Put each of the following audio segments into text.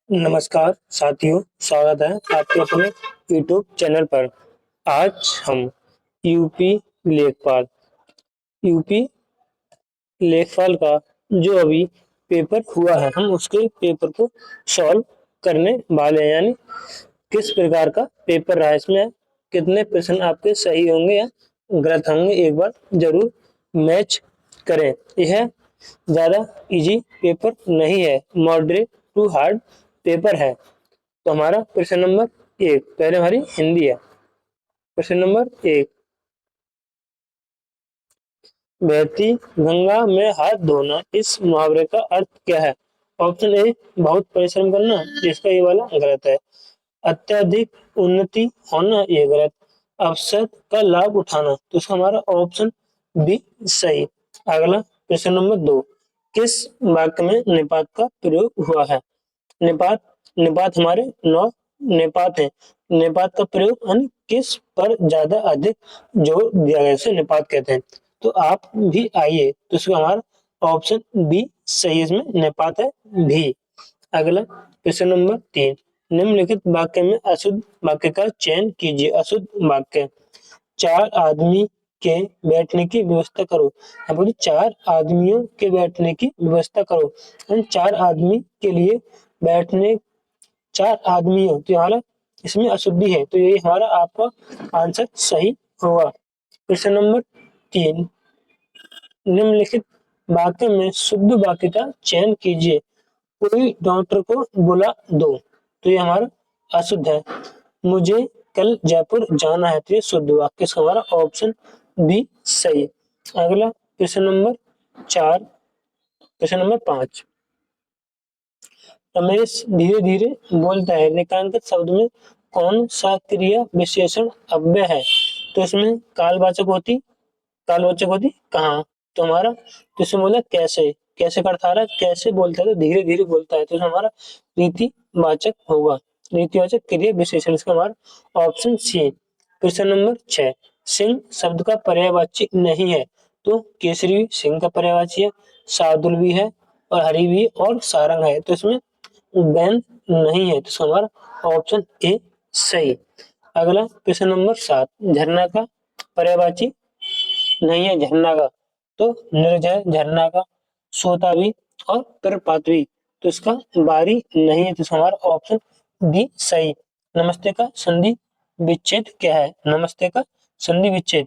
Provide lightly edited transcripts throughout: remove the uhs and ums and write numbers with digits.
नमस्कार साथियों, स्वागत है आपके अपने YouTube चैनल पर। आज हम यूपी लेखपाल यूपी लेखपाल का जो अभी पेपर हुआ है, हम उसके पेपर को सॉल्व करने वाले हैं। यानी किस प्रकार का पेपर रहा है, इसमें कितने प्रश्न आपके सही होंगे या गलत होंगे, एक बार जरूर मैच करें। यह ज्यादा इजी पेपर नहीं है, मॉडरेट टू हार्ड पेपर है। तो हमारा प्रश्न नंबर 1, पहले हमारी हिंदी है। प्रश्न नंबर 1, बहती गंगा में हाथ धोना, इस मुहावरे का अर्थ क्या है? ऑप्शन ए, बहुत परिश्रम करना, इसका ये वाला गलत है। अत्यधिक उन्नति होना, ये गलत। अवसर का लाभ उठाना, तो इसका हमारा ऑप्शन बी सही। अगला प्रश्न नंबर 2, किस वाक्य में निपात का प्रयोग हुआ है? निपात निपात हमारे 9 निपात है। निपात का प्रयोग यानी किस पर ज्यादा अधिक जोर दिया गया, इसे निपात कहते हैं। तो आप भी आइए, तो इसका हमारा ऑप्शन बी सही है, इसमें निपात है भी। अगला प्रश्न नंबर 3, निम्नलिखित वाक्य में अशुद्ध वाक्य का चयन कीजिए। अशुद्ध वाक्य, 4 आदमी के बैठने की व्यवस्था करो। यहाँ बोले 4 आदमियों के बैठने की व्यवस्था करो, यानी 4 आदमी के लिए बैठने, 4 आदमियों, तो हमारा इसमें अशुद्धि है, तो यही हमारा आपका आंसर सही होगा। प्रश्न नंबर 3, निम्नलिखित वाक्य में शुद्ध वाक्य का चयन कीजिए। कोई डॉक्टर को बुला दो, तो ये हमारा अशुद्ध है। मुझे कल जयपुर जाना है, तो ये शुद्ध वाक्य, इसका हमारा ऑप्शन बी सही। अगला प्रश्न नंबर 4, प्रश्न नंबर 5, रमेश धीरे धीरे बोलता है, रेखांकित शब्द में कौन सा क्रिया विशेषण अव्यय है? तो इसमें कालवाचक होती कहाँ, तो हमारा, तो इसमें बोला कैसे, कैसे का अर्थ आ रहा है कैसे बोलता है, तो धीरे धीरे बोलता है, तो इसमें हमारा रीतिवाचक होगा, रीतिवाचक क्रिया विशेषण, इसका हमारा ऑप्शन सी। प्रश्न नंबर 6, सिंह शब्द का पर्यायवाची नहीं है, तो केसरी भी सिंह का पर्यायवाची है, शार्दुल भी है, और हरी भी और सारंग है, तो इसमें बैन नहीं है, तो हमारा ऑप्शन ए सही। अगला प्रश्न नंबर 7, झरना का पर्यायवाची नहीं है झरना का, तो निर्जय झरना का, सोता भी और प्रपात भी, तो इसका बारी नहीं है, तो हमारा ऑप्शन बी सही। नमस्ते का संधि विच्छेद क्या है? नमस्ते का संधि विच्छेद,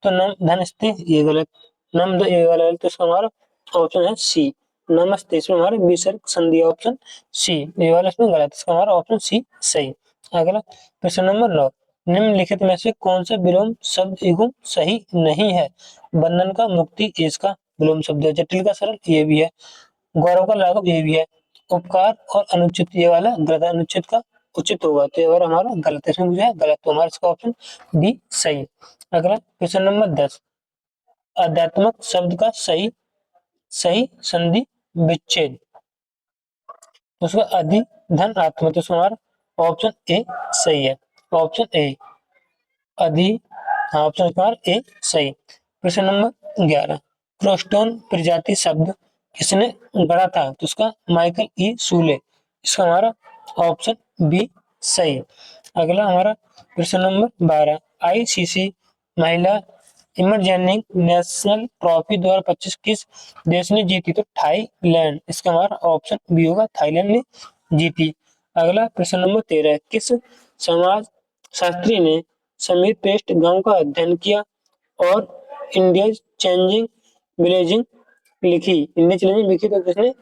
तो नम धनस्ते, ये गलत। नम द, ये वाला गलत, तो इसका हमारा ऑप्शन है सी, नमस्ते, इसमें हमारे विसर्ग संधि, ऑप्शन सी, ये वाला इसमें गलत, इसका हमारा ऑप्शन सी सही। अगला प्रश्न नंबर 9, निम्नलिखित में से कौन सा विलोम शब्द युग्म सही नहीं है? बंधन का मुक्ति, इसका विलोम शब्द है। जटिल का सरल, ये भी है। गौरव का लाघव, ये भी है। उपकार और अनुचित, ये वाला गलत है, अनुचित का उचित होगा, तो ये वाला हमारा गलत है, इसमें मुझे है गलत, तो हमारा इसका ऑप्शन बी सही। अगला प्रश्न नंबर 10, अध्यात्मक शब्द का सही सही संधि विच्छेद, तो उसका अधि धन आत्मा, तो हमारा ऑप्शन ए सही है, ऑप्शन ए अधि, हाँ ऑप्शन नंबर ए सही। प्रश्न नंबर 11, क्रोस्टोन प्रजाति शब्द किसने गढ़ा था? तो उसका माइकल ई सूले, इसका हमारा ऑप्शन बी सही। अगला हमारा प्रश्न नंबर 12, आईसीसी महिला इमरजेनिंग नेशनल ट्रॉफी 2025 किस देश ने जीती? तो थाईलैंड, इसका हमारा ऑप्शन बी होगा, थाईलैंड ने जीती। अगला प्रश्न नंबर 13, किस समाज शास्त्री ने समीर पेस्ट गांव का अध्ययन किया और इंडिया चेंजिंग विलेजिंग लिखी? इंडिया चेंजिंग लिखी तो किसने?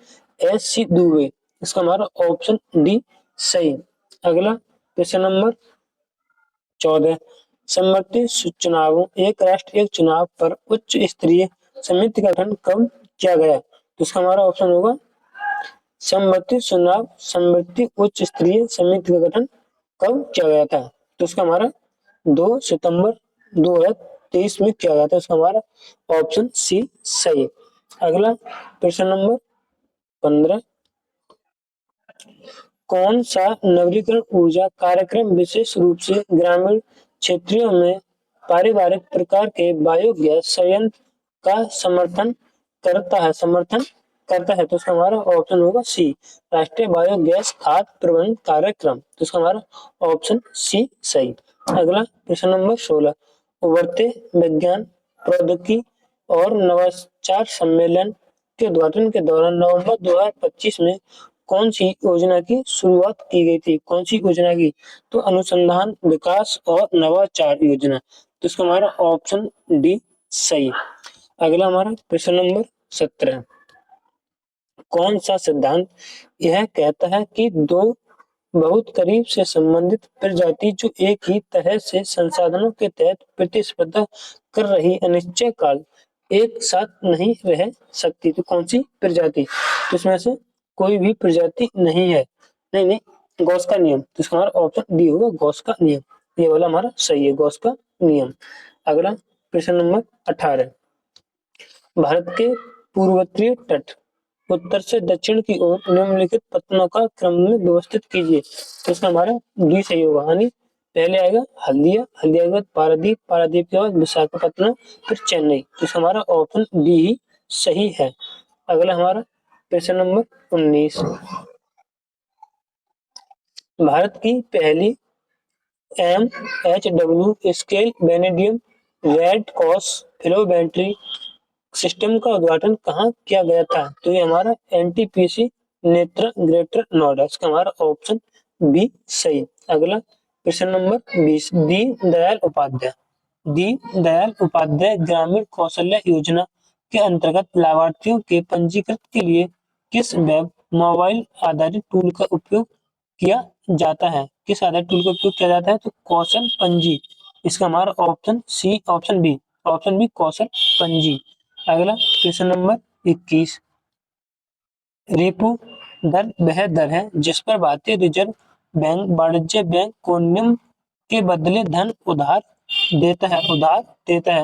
एस सी दुबे, इसका हमारा ऑप्शन डी सही। अगला प्रश्न नंबर 14, सम्मति चुनावों, एक राष्ट्र एक चुनाव पर उच्च स्तरीय समिति का गठन कब किया गया? तो इसका हमारा ऑप्शन होगा सम्मति चुनाव समिति उच्च स्तरीय समिति का गठन कब किया गया था? तो इसका हमारा 2 सितंबर 2023 में किया गया था, इसका हमारा ऑप्शन सी सही। अगला प्रश्न नंबर 15, कौन सा नवीकरण ऊर्जा कार्यक्रम विशेष रूप से ग्रामीण क्षेत्रों में पारिवारिक प्रकार के बायोगैस संयंत्र का समर्थन करता है? समर्थन करता है, तो इसका हमारा ऑप्शन होगा सी, राष्ट्रीय बायोगैस खाद्य प्रबंधन कार्यक्रम। तो इसका हमारा ऑप्शन सी सही। अगला प्रश्न नंबर 16, उभरते विज्ञान प्रौद्योगिकी और नवाचार सम्मेलन के उद्घाटन के दौरान नवंबर 2025 में कौन सी योजना की शुरुआत की गई थी? कौन सी योजना की? तो अनुसंधान विकास और नवाचार योजना। तो इसका हमारा ऑप्शन डी सही। अगला हमारा प्रश्न नंबर 17, कौन सा सिद्धांत यह कहता है कि दो बहुत करीब से संबंधित प्रजाति जो एक ही तरह से संसाधनों के तहत प्रतिस्पर्धा कर रही अनिश्चय काल एक साथ नहीं रह सकती? तो कौन सी प्रजाति? तो इसमें से कोई भी प्रजाति नहीं है। नहीं, गॉस का नियम। तो इसका हमारा ऑप्शन डी होगा, गॉस का नियम। ये वाला हमारा सही है, गॉस का नियम। अगला प्रश्न नंबर 18, भारत के पूर्वोत्तरीय तट उत्तर से दक्षिण की ओर निम्नलिखित पत्तनों का क्रम में व्यवस्थित कीजिए। तो इसका हमारा डी सही होगा, यानी पहले आएगा हल्दिया, हल्दिया के बाद पारादीप, पारादीप के बाद विशाखापत्तनम, फिर चेन्नई। तो इसका हमारा ऑप्शन डी ही सही है। अगला हमारा प्रश्न नंबर 19, भारत की पहली MHW scale vanadium redox flow battery system का उद्घाटन कहाँ किया गया था? तो ये हमारा NTPC नेत्र ग्रेटर नोएडा। इसका हमारा ऑप्शन बी सही। अगला प्रश्न नंबर 20, दीन दयाल उपाध्याय ग्रामीण कौशल्य योजना के अंतर्गत लाभार्थियों के पंजीकृत के लिए किस वेब मोबाइल आधारित टूल का उपयोग किया जाता है? किस आधारित टूल का उपयोग किया जाता है? तो कौशल पंजी। इसका हमारा ऑप्शन सी, ऑप्शन बी कौशल पंजी। अगला प्रश्न नंबर 21, रेपो दर वह दर है जिस पर भारतीय रिजर्व बैंक वाणिज्य बैंक को निम्न के बदले धन उधार देता है।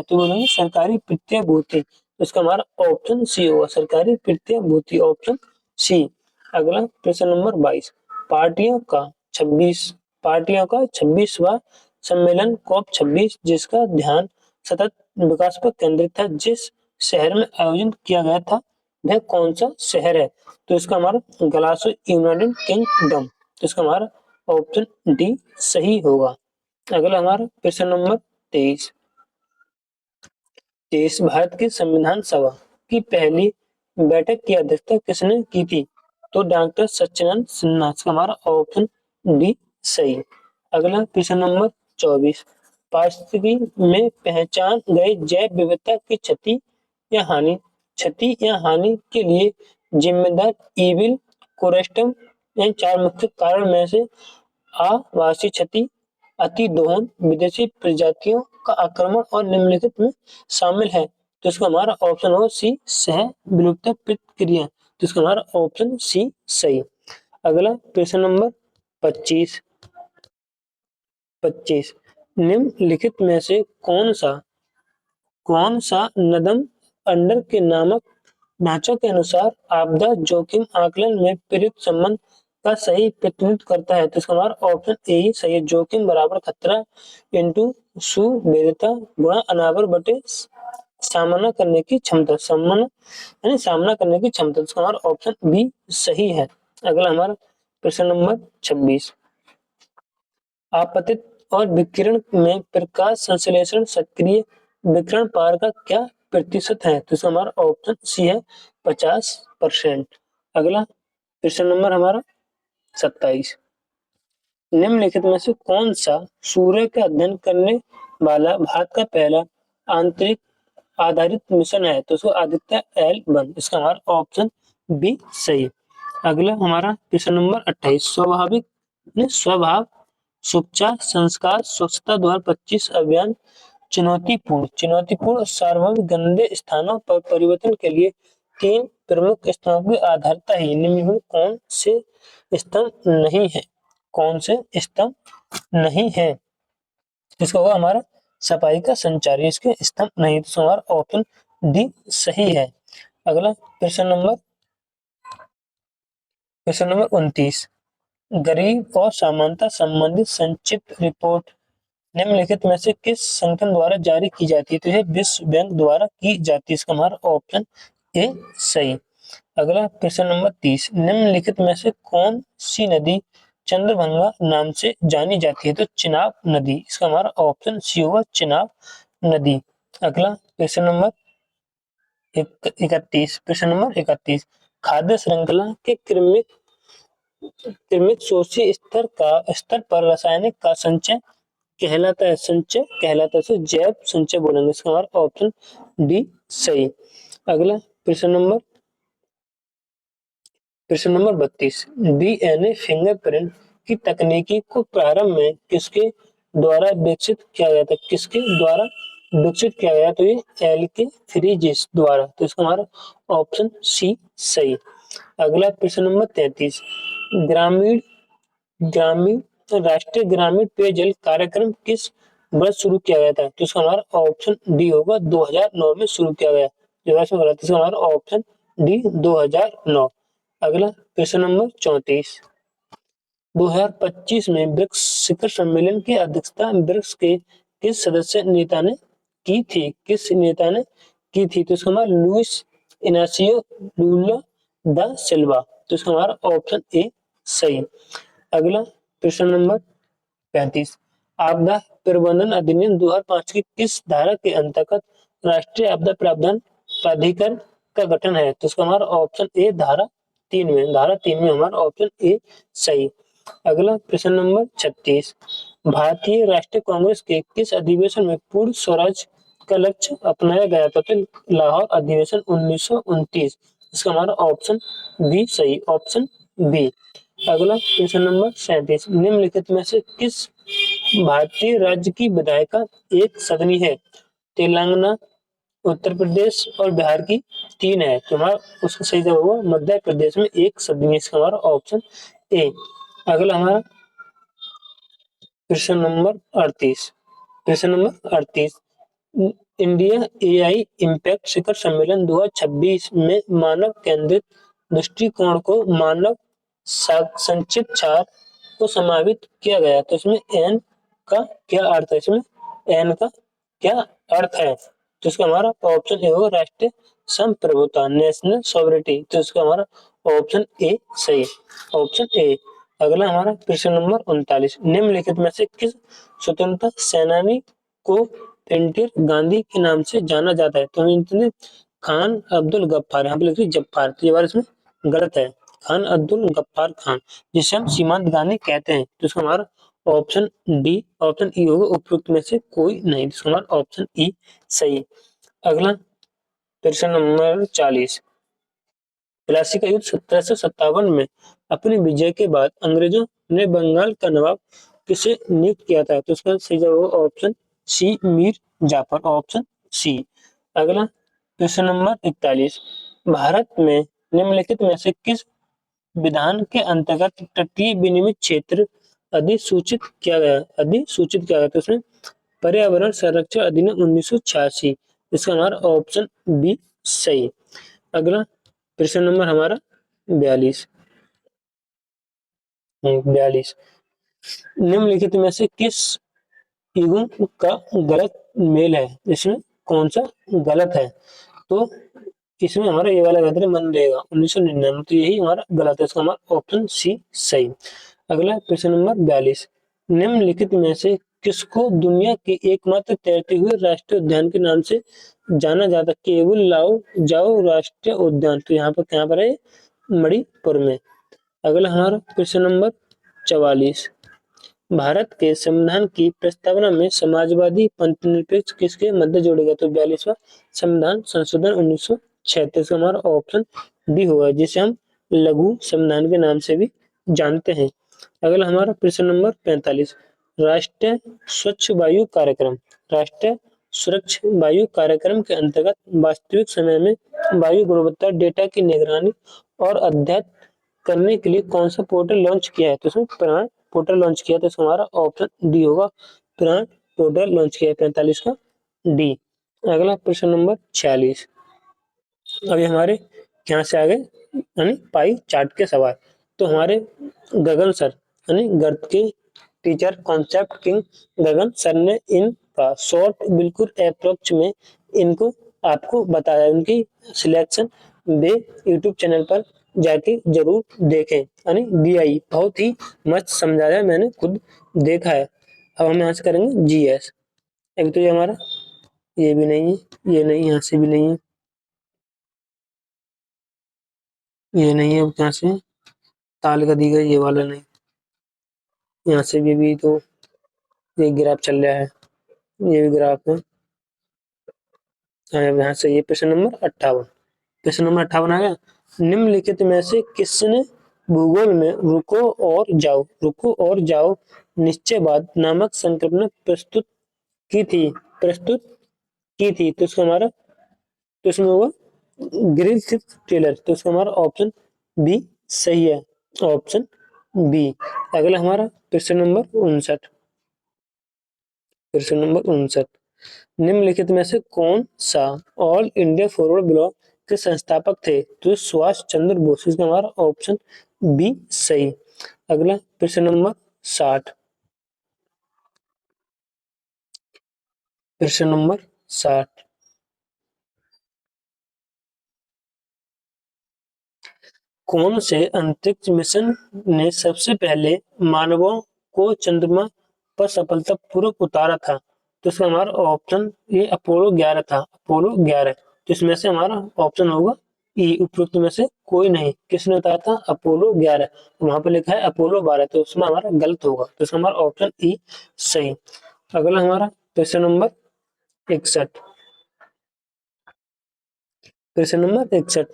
तो बोलेंगे सरकारी प्रतिभूति। तो इसका हमारा ऑप्शन सी होगा, सरकारी प्रतिभूति, ऑप्शन सी। अगला प्रश्न नंबर 22, पार्टियों का 26वां सम्मेलन COP 26 जिसका ध्यान सतत विकास पर केंद्रित था, जिस शहर में आयोजित किया गया था वह कौन सा शहर है? तो इसका हमारा ग्लासगो, यूनाइटेड किंगडम। तो इसका हमारा ऑप्शन डी सही होगा। अगला हमारा प्रश्न नंबर 23, भारत की संविधान सभा की पहली बैठक की अध्यक्षता किसने की थी? तो डॉक्टर सच्चिदानंद सिन्हा। इसका हमारा ऑप्शन डी सही। अगला प्रश्न नंबर 24, पारिस्थितिकी में पहचान गए जैव विविधता की क्षति या हानि के लिए जिम्मेदार ईविल कोरेस्टम इन चार मुख्य कारण में से आवासीय क्षति, अतिदोहन, विदेशी प्रजातियों का आक्रमण और निम्नलिखित में शामिल है। तो इसका हमारा ऑप्शन होगा सी, सह विलुप्त प्रतिक्रिया। तो इसका हमारा ऑप्शन सी सही। अगला प्रश्न नंबर 25, निम्नलिखित में से कौन सा नदम अंडर के नामक ढांचा के अनुसार आपदा जोखिम आकलन में प्रयुक्त संबंध का सही प्रतिनिधित्व करता है? तो इसका हमारा ऑप्शन ए ही सही है, जोखिम बराबर खतरा इंटू सुवेदता गुणा अनावर बटे सामना करने की क्षमता, सामना करने की क्षमता। इसका हमारा ऑप्शन बी सही है। अगला हमारा प्रश्न नंबर 26, आपतित और विकिरण में प्रकाश संश्लेषण सक्रिय विकिरण पार का क्या प्रतिशत है? तो इसका हमारा ऑप्शन सी है, 50%। अगला प्रश्न नंबर हमारा 27, निम्नलिखित में से कौन सा सूर्य का अध्ययन करने वाला भारत का पहला आंतरिक आधारित मिशन है? तो उसको आदित्य L1। इसका हमारा ऑप्शन बी सही। अगला हमारा प्रश्न नंबर 28, स्वभाव सुपचार संस्कार स्वच्छता 2025 अभियान चुनौतीपूर्ण सार्वभौमिक गंदे स्थानों पर परिवर्तन के लिए 3 प्रमुख स्तंभों की आधारता ही निम्न में कौन से स्तंभ नहीं है? इसका होगा हमारा सफाई का संचार, इसके स्तंभ नहीं। तो हमारा ऑप्शन डी सही है। अगला प्रश्न नंबर 29, गरीब और समानता संबंधित संक्षिप्त रिपोर्ट निम्नलिखित में से किस संगठन द्वारा जारी की जाती है? तो यह विश्व बैंक द्वारा की जाती है। इसका हमारा ऑप्शन ए सही। अगला प्रश्न नंबर 30, निम्नलिखित में से कौन सी नदी चंद्रभागा नाम से जानी जाती है? तो चिनाब नदी, इसका हमारा ऑप्शन सी होगा, चिनाब नदी। अगला प्रश्न नंबर 31, प्रश्न नंबर 31, खाद्य श्रृंखला के क्रमिक शोषी स्तर पर रासायनिक का संचय कहलाता है, संचय कहलाता है, तो जैव संचय बोलेंगे, इसका हमारा ऑप्शन डी सही। अगला प्रश्न नंबर 32, डीएनए फिंगरप्रिंट की तकनीकी को प्रारंभ में किसके द्वारा विकसित किया गया था? किसके द्वारा विकसित किया गया? तो ये एल के फ्रीजिस द्वारा, तो इसका हमारा ऑप्शन सी सही। अगला प्रश्न नंबर 33, ग्रामीण ग्रामीण राष्ट्रीय ग्रामीण पेयजल कार्यक्रम किस वर्ष शुरू किया गया था? तो इसका हमारा ऑप्शन डी होगा, 2009 में शुरू किया गया। जो है गलत, इसका हमारा ऑप्शन डी 2009। अगला प्रश्न नंबर 34, 2025 में ब्रिक्स शिखर सम्मेलन की अध्यक्षता ब्रिक्स के किस सदस्य नेता ने की थी? किस नेता ने की थी? तो इसका हमारा लुइस इनासियो लुला दा सिल्वा, तो इसका हमारा ऑप्शन ए सही। अगला प्रश्न नंबर 35, आपदा प्रबंधन अधिनियम 2005 की किस धारा के अंतर्गत राष्ट्रीय आपदा प्रावधान प्राधिकरण का गठन है? तो इसका हमारा ऑप्शन ए धारा 3 में हमारा ऑप्शन ए सही। अगला प्रश्न नंबर 36, भारतीय राष्ट्रीय कांग्रेस के किस अधिवेशन में पूर्ण स्वराज का लक्ष्य अपनाया गया था? तो लाहौर अधिवेशन 1929, इसका हमारा ऑप्शन बी सही, ऑप्शन बी। अगला प्रश्न नंबर 37, निम्नलिखित में से किस भारतीय राज्य की विधायिका एक सदनी है? तेलंगाना, उत्तर प्रदेश और बिहार की 3 है, तो हमारा उसका सही जवाब होगा मध्य प्रदेश में एक सदनी, इसका हमारा ऑप्शन ए। अगला हमारा प्रश्न नंबर 38, प्रश्न नंबर 38, इंडिया एआई इम्पैक्ट शिखर सम्मेलन 2026 में मानव केंद्रित दृष्टिकोण को मानव संचित छात्र को समावित किया गया, तो इसमें एन का क्या अर्थ है? इसमें एन का क्या अर्थ है? तो इसका हमारा ऑप्शन ए होगा राष्ट्रीय संप्रभुता, नेशनल सॉवरिटी, तो इसका हमारा ऑप्शन ए सही, ऑप्शन ए। अगला हमारा प्रश्न नंबर 39, निम्नलिखित में से किस स्वतंत्रता सेनानी को फ्रंटियर गांधी के नाम से जाना जाता है? तो इतने खान अब्दुल गफ्फार, यहाँ पे लिखिए जफ्फार, तो ये बार इसमें गलत है, खान अब्दुल गफ्फार खान, जिसे हम सीमांत गांधी कहते हैं, तो इसका हमारा ऑप्शन डी, ऑप्शन ई होगा, उपयुक्त में से कोई नहीं, तो इसका हमारा ऑप्शन ई सही। अगला प्रश्न नंबर 40, प्लासी का युद्ध 1757 में अपनी विजय के बाद अंग्रेजों ने बंगाल का नवाब किसे नियुक्त किया था? तो इसका सही जवाब होगा option C, Mir Jafar, option C. अगला प्रश्न नंबर 41, भारत में निम्नलिखित में से किस विधान के अंतर्गत तटीय विनिमय क्षेत्र अधिसूचित किया गया? तो उसमें पर्यावरण संरक्षण अधिनियम 1986, इसका हमारा ऑप्शन बी सही। अगला प्रश्न नंबर हमारा 42, निम्नलिखित में से किस युग्म का गलत मेल है? इसमें कौन सा गलत है? तो इसमें हमारा ये वाला गलत है, मनरेगा 1999, तो यही हमारा गलत है, इसका हमारा ऑप्शन सी सही। अगला प्रश्न नंबर 42, निम्नलिखित में से किसको दुनिया के एकमात्र तैरते हुए राष्ट्रीय उद्यान के नाम से जाना जाता? केबुल लाओ जाओ राष्ट्रीय उद्यान, तो यहाँ पर है मणिपुर में। अगला हमारा प्रश्न नंबर 44, भारत के संविधान की प्रस्तावना में समाजवादी पंथनिरपेक्ष किसके मध्य जोड़ा गया? तो 42वां संविधान संशोधन 1936, हमारा ऑप्शन डी होगा, जिसे हम लघु संविधान के नाम से भी जानते हैं। अगला हमारा प्रश्न नंबर 45, राष्ट्रीय स्वच्छ वायु कार्यक्रम, राष्ट्रीय स्वच्छ वायु कार्यक्रम के अंतर्गत वास्तविक समय में वायु गुणवत्ता डेटा की निगरानी और अध्ययन करने के लिए कौन सा पोर्टल लॉन्च किया है? तो इसमें प्राण पोर्टल लॉन्च किया, तो हमारा ऑप्शन डी होगा, प्राण पोर्टल लॉन्च किया है 45 का डी। अगला प्रश्न नंबर 46, अभी हमारे यहाँ से आगे यानी पाई चार्ट के सवाल, तो हमारे गगन सर यानी गर्त के टीचर कॉन्सेप्ट किंग गगन सर ने इनका शॉर्ट बिल्कुल अप्रोच में इनको आपको बताया, उनकी सिलेक्शन वे यूट्यूब चैनल पर जाके जरूर देखें। यानी DI बहुत ही मस्त समझाया, मैंने खुद देखा है। अब हम यहाँ से करेंगे GS। एक तो ये हमारा, ये भी नहीं है, ये नहीं, यहाँ से भी नहीं है, ये नहीं है, यहाँ से ताल का दी गई, ये वाला नहीं, यहाँ से भी तो ये ग्राफ चल रहा है, ये भी ग्राफ है। यहाँ से ये प्रश्न नंबर 58। प्रश्न नंबर 58 आ गया। निम्नलिखित में से किसने भूगोल में रुको और जाओ निश्चयवाद नामक संकल्पना प्रस्तुत की थी। तो इसका हमारा, तो इसमें होगा ग्रिफिथ टेलर। तो इसका हमारा ऑप्शन बी सही है, ऑप्शन बी। अगला हमारा प्रश्न नंबर 59। प्रश्न नंबर 59, निम्नलिखित में से कौन सा ऑल इंडिया फॉरवर्ड ब्लॉक के संस्थापक थे? तो सुभाष चंद्र बोस। इसका हमारा ऑप्शन बी सही। अगला प्रश्न नंबर 60। प्रश्न नंबर 60, कौन से अंतरिक्ष मिशन ने सबसे पहले मानवों को चंद्रमा पर सफलतापूर्वक उतारा था? तो इसका हमारा ऑप्शन ये अपोलो 11 था, अपोलो 11। तो इसमें से हमारा ऑप्शन होगा ई, उपरोक्त में से कोई नहीं। किसने उतारा था? अपोलो 11। वहां पर लिखा है अपोलो 12, तो उसमें हमारा गलत होगा। तो इसका हमारा ऑप्शन ई सही। अगला हमारा प्रश्न नंबर 61। प्रश्न नंबर 61,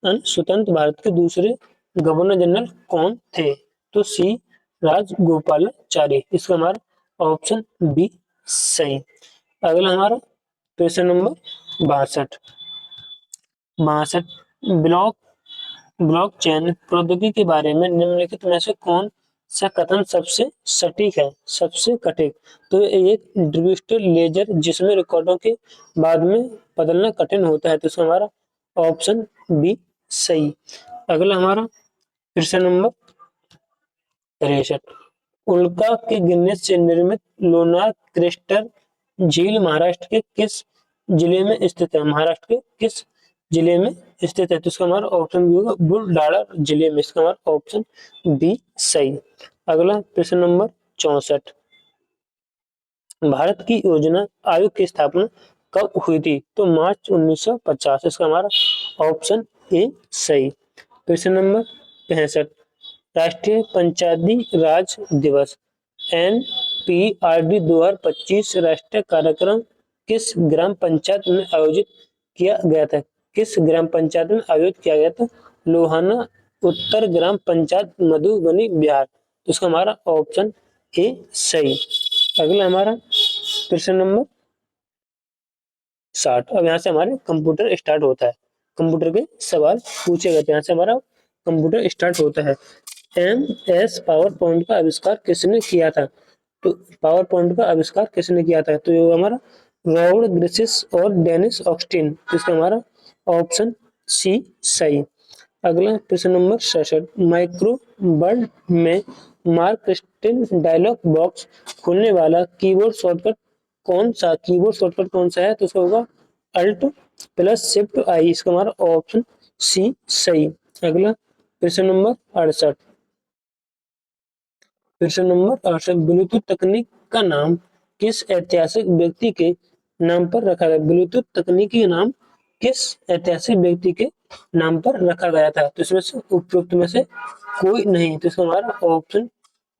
स्वतंत्र भारत के दूसरे गवर्नर जनरल कौन थे? तो सी राजगोपालाचारी। इसका हमारा ऑप्शन बी सही। अगला हमारा प्रश्न नंबर 62। 62, ब्लॉक ब्लॉकचेन प्रौद्योगिकी के बारे में निम्नलिखित में से कौन सा कथन सबसे सटीक है, सबसे कटीक? तो एक डिजिटल लेजर जिसमें रिकॉर्डों के बाद में बदलना कठिन होता है। तो इसका हमारा ऑप्शन बी सही। अगला हमारा प्रश्न नंबर 63, उल्का के गिरने से निर्मित लोनार क्रिस्टल झील महाराष्ट्र के किस जिले में स्थित है? महाराष्ट्र के किस जिले में स्थित है? तो इसका हमारा ऑप्शन बी होगा बुलढाणा जिले में। इसका हमारा ऑप्शन बी सही। अगला प्रश्न नंबर 64, भारत की योजना आयोग की स्थापना कब हुई थी? तो मार्च 1950। इसका हमारा ऑप्शन ए सही। प्रश्न नंबर 65, राष्ट्रीय पंचायती राज दिवस NPRD 2025 राष्ट्रीय कार्यक्रम किस ग्राम पंचायत में आयोजित किया गया था? किस ग्राम पंचायत में आयोजित किया गया था? लोहाना उत्तर ग्राम पंचायत, मधुबनी, बिहार। तो इसका हमारा ऑप्शन ए सही। अगला हमारा प्रश्न नंबर 60। अब यहाँ से हमारे कंप्यूटर स्टार्ट होता है, कंप्यूटर के सवाल पूछे गए थे। यहाँ से हमारा कंप्यूटर स्टार्ट होता है। MS पावर पॉइंट का आविष्कार किसने किया था? तो पावर पॉइंट का आविष्कार किसने किया था? तो ये हमारा रॉबर्ट ग्रिसिस और डेनिस ऑक्सटिन। इसका हमारा ऑप्शन सी सही। अगला प्रश्न नंबर 67, माइक्रोवर्ड में मार्क क्रिस्टन डायलॉग बॉक्स खोलने वाला कीबोर्ड शॉर्टकट कौन सा है? तो उसका होगा अल्ट प्लस शिफ्ट आई। इसका हमारा ऑप्शन सी सही। अगला प्रश्न नंबर 68। प्रश्न नंबर 68, ब्लूटूथ तकनीक का नाम किस ऐतिहासिक व्यक्ति के नाम पर रखा गया? ब्लूटूथ तकनीकी नाम किस ऐतिहासिक व्यक्ति के नाम पर रखा गया था? तो इसमें से उपरोक्त में से कोई नहीं। तो इसका हमारा ऑप्शन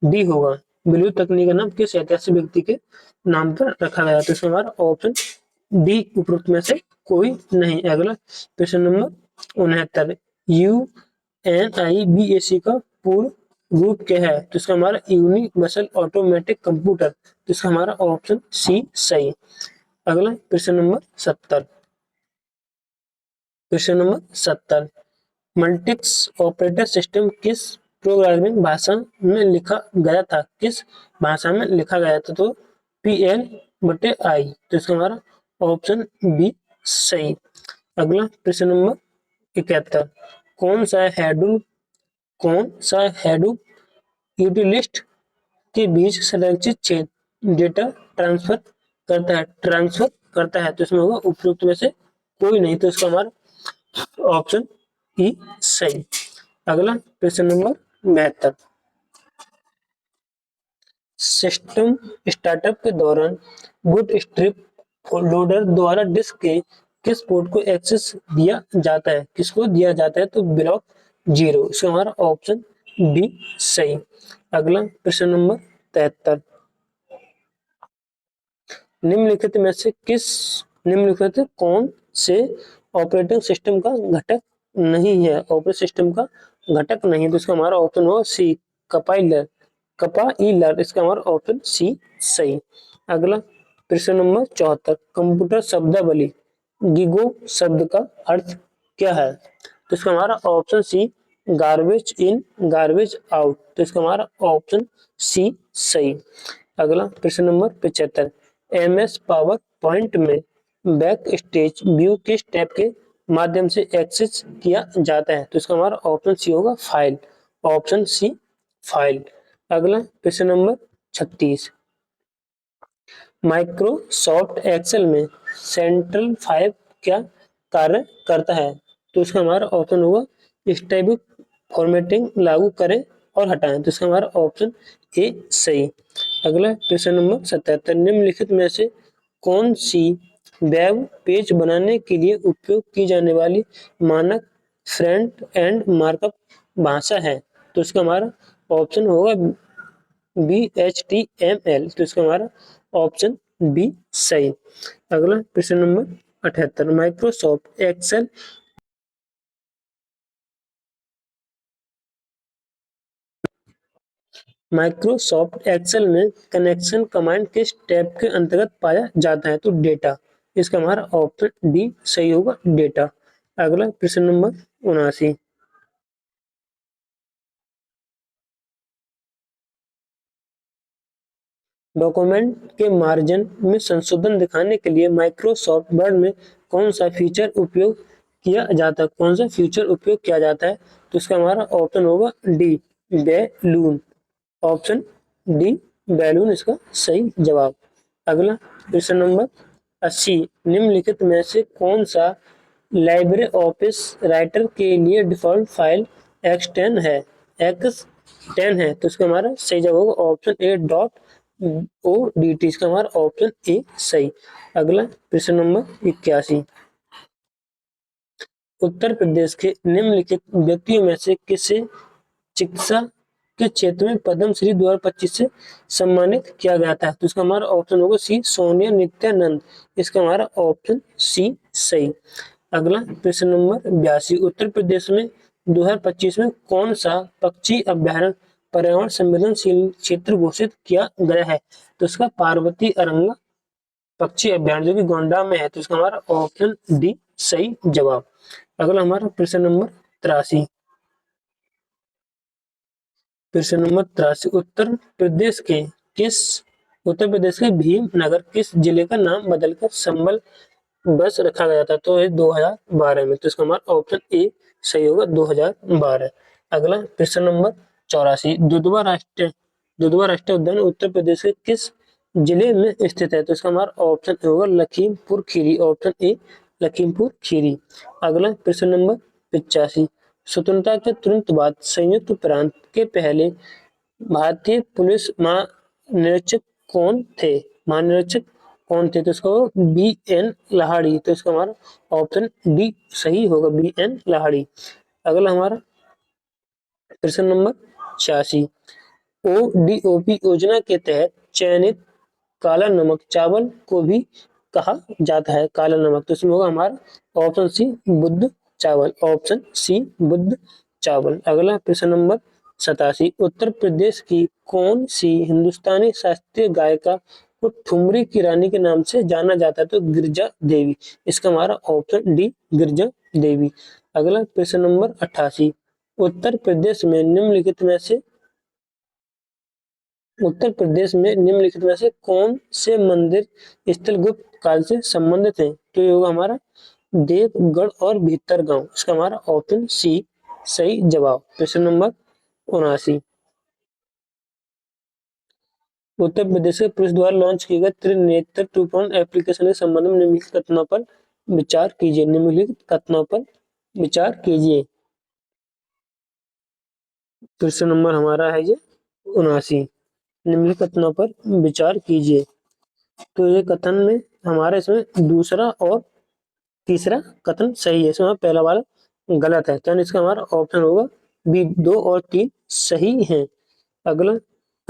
डी होगा। ब्लूटूथ तकनीक का नाम किस ऐतिहासिक व्यक्ति के नाम पर रखा गया? तो इसका हमारा ऑप्शन डी, उपरोक्त में से कोई नहीं। अगला प्रश्न नंबर 69, UNIBAC का पूर्ण रूप क्या है? तो इसका हमारा यूनिवर्सल ऑटोमेटिक कंप्यूटर। तो इसका हमारा ऑप्शन सी सही। अगला प्रश्न नंबर 70। प्रश्न नंबर 70, मल्टिक्स ऑपरेटर सिस्टम किस प्रोग्रामिंग भाषा में लिखा गया था? किस भाषा में लिखा गया था? तो PL/I। तो इसका हमारा ऑप्शन बी सही। अगला प्रश्न नंबर 71, कौन सा हैडूप यूटिलिस्ट के बीच संरक्षित क्षेत्र डेटा ट्रांसफर करता है? तो इसमें होगा उपयुक्त में से कोई नहीं। तो इसका हमारा ऑप्शन ई सही। अगला प्रश्न नंबर 72। सिस्टम स्टार्टअप के दौरान बूट स्ट्रैप लोडर द्वारा डिस्क के किस पोर्ट को एक्सेस दिया जाता है, किसको दिया जाता है? तो ब्लॉक 0, इसका हमारा ऑप्शन बी सही। अगला प्रश्न नंबर 73। निम्नलिखित में से किस निम्नलिखित कौन से ऑपरेटिंग सिस्टम का घटक नहीं है? ऑपरेटिंग सिस्टम का घटक नहीं है, तो इसका हमारा ऑप्शन होगा सी कंपाइलर, कंपाइलर, इसका हमारा ऑप्शन सी सही। अगला प्रश्न नंबर 74। कंप्यूटर शब्दावली गीगो शब्द का अर्थ क्या है? तो इसका हमारा option C garbage in garbage out, तो इसका हमारा ऑप्शन सी सही। अगला प्रश्न नंबर 75। एमएस पावर पॉइंट में बैक स्टेज व्यू किस टैब के माध्यम से एक्सेस किया जाता है? तो इसका हमारा ऑप्शन सी होगा फाइल, ऑप्शन सी फाइल। अगला प्रश्न नंबर 36। माइक्रोसॉफ्ट एक्सेल में सेंट्रल फाइव क्या कार्य करता है? तो इसका हमारा ऑप्शन होगा स्टैटिक फॉर्मेटिंग लागू करें और हटाएं, तो इसका हमारा ऑप्शन ए सही। अगला प्रश्न नंबर 77। निम्नलिखित में से कौन सी वेब पेज बनाने के लिए उपयोग की जाने वाली मानक फ्रंट एंड मार्कअप भाषा है? तो इसका हमारा ऑप्शन होगा BHTML, तो इसका हमारा ऑप्शन बी सही। अगला प्रश्न नंबर 78। माइक्रोसॉफ्ट एक्सेल में कनेक्शन कमांड किस टैब के अंतर्गत पाया जाता है? तो डेटा, इसका हमारा ऑप्शन डी सही होगा, डेटा। अगला प्रश्न नंबर 79। डॉक्यूमेंट के मार्जिन में संशोधन दिखाने के लिए माइक्रोसॉफ्ट वर्ड में कौन सा फीचर उपयोग किया जाता है? कौन सा फीचर उपयोग किया जाता है? तो इसका हमारा ऑप्शन होगा D balloon, option D balloon, इसका सही जवाब। अगला प्रश्न नंबर 80। निम्नलिखित में से कौन सा लाइब्रे ऑफिस राइटर के लिए डिफॉल्ट फाइल एक्स10 है? तो इसका हमारा सही जवाब होगा ऑप्शन ए डॉट ODT, इसका हमारा ऑप्शन ए सही। अगला प्रश्न नंबर 81। उत्तर प्रदेश के निम्नलिखित व्यक्तियों में से किसे चिकित्सा के क्षेत्र में पद्म श्री 2025 से सम्मानित किया गया था? तो इसका हमारा ऑप्शन होगा सी सोनिया नित्यानंद, इसका हमारा ऑप्शन सी सही। अगला प्रश्न नंबर 82। उत्तर प्रदेश में 2025 में कौन सा पक्षी अभ्यारण्य पर्यावरण संवेदनशील क्षेत्र घोषित किया गया है? तो इसका पार्वती अरंगा पक्षी अभ्यारण्य जो कि गोंडा में है, तो इसका हमारा ऑप्शन डी सही जवाब। अगला हमारा प्रश्न नंबर 83। प्रश्न नंबर 83। किस उत्तर प्रदेश के भीमनगर किस जिले का नाम बदलकर संबल बस रखा गया था? तो 2012 में, तो इसका हमारा ऑप्शन ए सही होगा, 2012। अगला प्रश्न नंबर 84। दुधवा राष्ट्रीय उद्यान उत्तर प्रदेश के किस जिले में स्थित है? तो इसका हमारा ऑप्शन होगा लखीमपुर खीरी, ऑप्शन ए लखीमपुर खीरी। अगला प्रश्न नंबर 85। स्वतंत्रता के तुरंत बाद संयुक्त प्रांत के पहले भारतीय पुलिस महानिरीक्षक कौन थे? महानिरीक्षक कौन थे? तो इसका BN लाहिड़ी, तो इसका हमारा ऑप्शन डी सही होगा, BN लाहिड़ी। अगला हमारा प्रश्न नंबर 86। ODOP योजना के तहत चयनित काला नमक चावल को भी कहा जाता है काला नमक, तो इसमें होगा हमारा ऑप्शन सी बुद्ध चावल, ऑप्शन सी बुद्ध चावल। अगला प्रश्न नंबर 87। उत्तर प्रदेश की कौन सी हिंदुस्तानी शास्त्रीय गायिका को ठुमरी की रानी के नाम से जाना जाता है? तो गिरजा देवी, इसका हमारा ऑप्शन डी गिरजा देवी। अगला प्रश्न नंबर 88। उत्तर प्रदेश में निम्नलिखित में से कौन से मंदिर स्थल गुप्त काल से संबंधित है? तो ये होगा हमारा देवगढ़ और भीतरगांव, इसका हमारा ऑप्शन सी सही जवाब। प्रश्न नंबर 79। उत्तर प्रदेश के पुलिस द्वारा लॉन्च किए गए त्रिनेत्र 2.0 एप्लीकेशन के संबंध में निम्नलिखित कथनों पर विचार कीजिए। निम्नलिखित कथनों पर विचार कीजिए। प्रश्न नंबर हमारा है ये 79। निम्नलिखित कथनों पर विचार कीजिए। तो ये कथन में हमारे इसमें दूसरा और तीसरा कथन सही है, इसमें पहला वाला गलत है, तो इसका हमारा ऑप्शन होगा बी, 2 और 3 सही है। अगला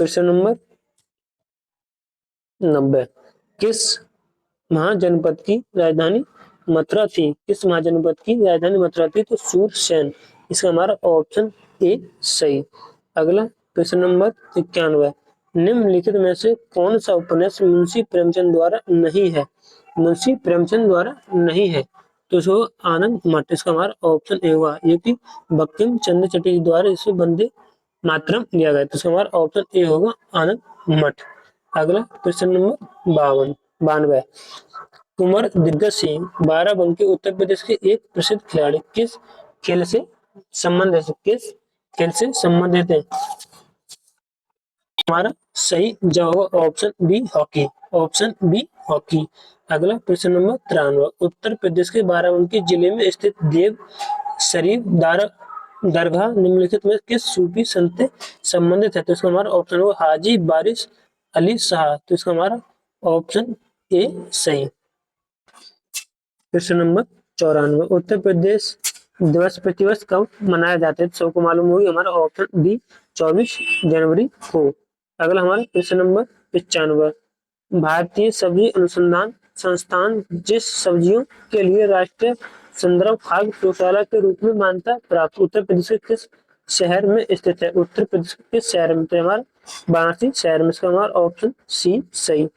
प्रश्न नंबर 90। किस महाजनपद की राजधानी मथुरा थी? किस महाजनपद की राजधानी मथुरा थी? तो सूरसेन, इसका हमारा ऑप्शन ए सही। अगला प्रश्न नंबर 91। निम्नलिखित में से कौन सा उपन्यास मुंशी प्रेमचंद द्वारा नहीं है? मुंशी प्रेमचंद द्वारा नहीं है तो इसको आनंद मठ, इसका हमारा ऑप्शन ए हुआ, ये कि बंकिम चंद्र चटर्जी द्वारा इसे वंदे मातरम लिया गया, तो इसका हमारा ऑप्शन ए होगा आनंद मठ। अगला प्रश्न नंबर 92। कुंवर दिग्गज सिंह बाराबंकी उत्तर प्रदेश के एक प्रसिद्ध खिलाड़ी किस खेल से संबंधित है? किस खेल से संबंधित है? हमारा सही जवाब होगा option B hockey, option B hockey. अगला प्रश्न नंबर 93। उत्तर प्रदेश के बाराबंकी जिले में स्थित देव शरीफ दरगाह निम्नलिखित में किस सूफी संत से संबंधित है? तो इसका हमारा ऑप्शन होगा हाजी बारिश अली शाह, तो इसका हमारा ऑप्शन ए सही। प्रश्न नंबर 94। उत्तर प्रदेश दिवस प्रतिवर्ष कब मनाया जाता है? सबको मालूम होगी, हमारा ऑप्शन बी 24 जनवरी को। अगला हमारा प्रश्न नंबर 95। भारतीय सब्जी अनुसंधान संस्थान जिस सब्जियों के लिए राष्ट्रीय संदर्भ खाद्य प्रयोगशाला के रूप में मान्यता प्राप्त उत्तर प्रदेश के किस शहर में स्थित है? उत्तर प्रदेश के किस शहर में? तो हमारा वाराणसी शहर में, इसका हमारा ऑप्शन सी सही।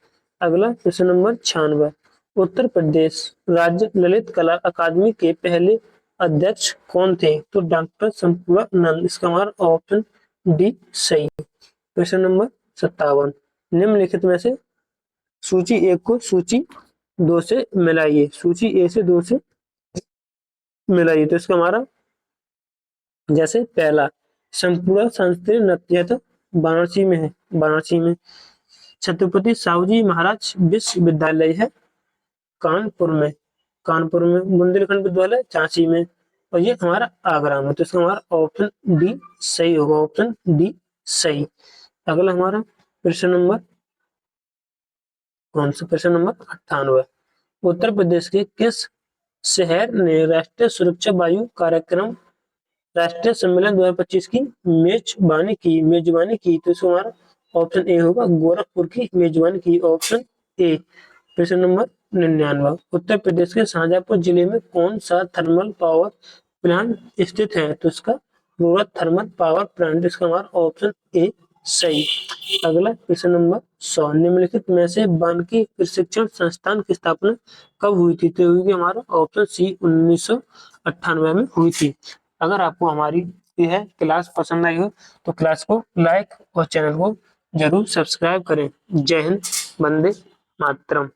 अगला प्रश्न नंबर 96। उत्तर प्रदेश राज्य ललित कला अकादमी के पहले अध्यक्ष कौन थे? तो डॉक्टर संपूर्णानंद, इसका हमारा ऑप्शन डी सही। प्रश्न नंबर 57। निम्नलिखित में से सूची 1 को सूची 2 से मिलाइए, सूची ए से 2 से मिलाइए, तो इसका हमारा जैसे पहला संपूर्ण संस्कृत नृत्य वाराणसी में है, वाराणसी में। छत्रपति साहूजी महाराज विश्वविद्यालय है कानपुर में, कानपुर में। बुंदेलखंड विद्यालय झांसी में, और ये हमारा आगरा में, तो इसका हमारा ऑप्शन डी सही होगा, ऑप्शन डी सही। अगला हमारा प्रश्न नंबर कौन सा? प्रश्न नंबर 98। उत्तर प्रदेश के किस शहर ने राष्ट्रीय सुरक्षा वायु कार्यक्रम राष्ट्रीय सम्मेलन 2025 की मेजबानी की, तो इसको हमारा ऑप्शन ए होगा गोरखपुर की मेजबानी की, ऑप्शन ए। प्रश्न नंबर 99। उत्तर प्रदेश के शाहजहांपुर जिले में कौन सा थर्मल पावर प्लांट स्थित है? तो इसका रूरल थर्मल पावर प्लांट, इसका हमारा ऑप्शन ए सही। अगला प्रश्न नंबर 100। निम्नलिखित में से वानिकी प्रशिक्षण संस्थान की स्थापना कब हुई थी? तो हुई थी हमारा ऑप्शन सी 1998 में हुई थी। अगर आपको हमारी यह क्लास पसंद आई हो तो क्लास को लाइक और चैनल को जरूर सब्सक्राइब करें। जय हिंद, वंदे मातरम।